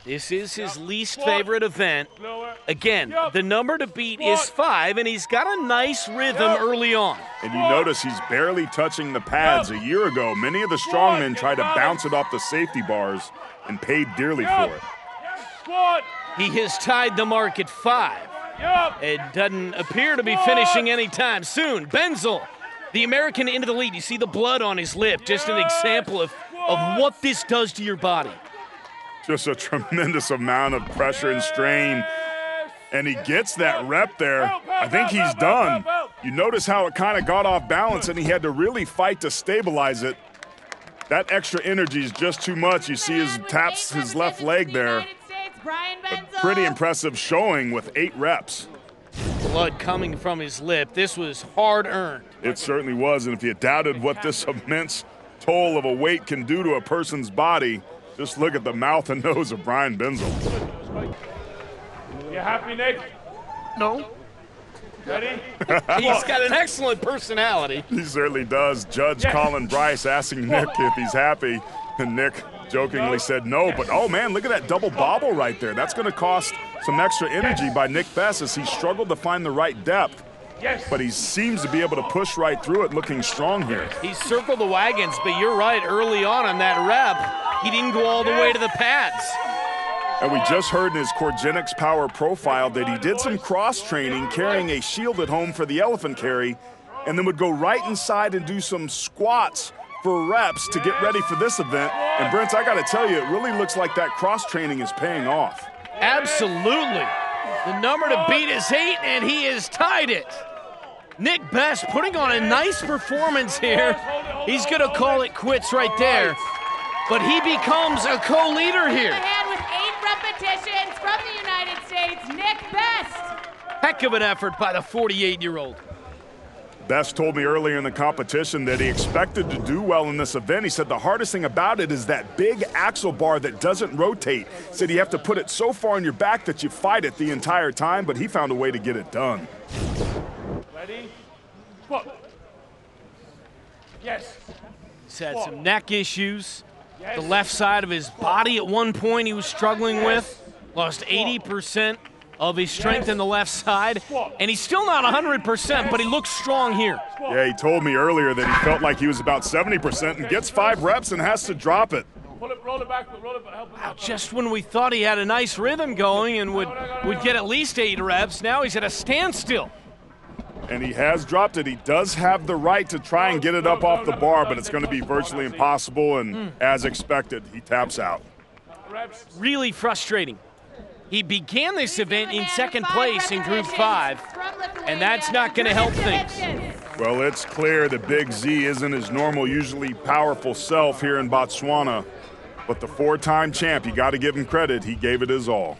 This is his least favorite event. Again, the number to beat is 5, and he's got a nice rhythm early on. And you notice he's barely touching the pads. A year ago, many of the strongmen tried to bounce it off the safety bars and paid dearly for it. He has tied the mark at 5. It doesn't appear to be finishing anytime soon. Benzel, the American, into the lead. You see the blood on his lip, just an example of what this does to your body. Just a tremendous amount of pressure and strain, and he gets that rep there. I think he's done. You notice how it kind of got off balance, and he had to really fight to stabilize it. That extra energy is just too much. You see his taps his left leg there. A pretty impressive showing with 8 reps. Blood coming from his lip. This was hard-earned. It certainly was, and if you doubted what this immense toll of a weight can do to a person's body, just look at the mouth and nose of Bryan Benzel. You happy, Nick? No. Ready? He's got an excellent personality. He certainly does. Judge Colin Bryce asking Nick if he's happy, and Nick jokingly said no. But, oh, man, look at that double bobble right there. That's going to cost some extra energy by Nick Best as he struggled to find the right depth. But he seems to be able to push right through it, looking strong here. He circled the wagons, but you're right, early on that rep, he didn't go all the way to the pads. And we just heard in his Corgenics Power profile that he did some cross-training, carrying a shield at home for the elephant carry, and then would go right inside and do some squats for reps to get ready for this event. And Brent, I got to tell you, it really looks like that cross-training is paying off. Absolutely. The number to beat is 8, and he has tied it. Nick Best putting on a nice performance here. He's going to call it quits right there. But he becomes a co-leader here. Ahead with 8 repetitions from the United States, Nick Best. Heck of an effort by the 48-year-old. Best told me earlier in the competition that he expected to do well in this event. He said the hardest thing about it is that big axle bar that doesn't rotate. He said you have to put it so far on your back that you fight it the entire time, but he found a way to get it done. Ready? What? Yes. He's had some neck issues. The left side of his body at one point he was struggling with. Lost 80% of his strength in the left side. And he's still not 100%, but he looks strong here. Yeah, he told me earlier that he felt like he was about 70% and gets 5 reps and has to drop it. Roll it back, roll it back, help him Wow, out. just when we thought he had a nice rhythm going and would get at least 8 reps, now he's at a standstill. And he has dropped it. He does have the right to try and get it up off the bar, but it's going to be virtually impossible, and as expected, he taps out. Really frustrating. He began this event in second place in Group 5, and that's not going to help things. Well, it's clear that Big Z isn't his normal, usually powerful self here in Botswana, but the 4-time champ, you got to give him credit, he gave it his all.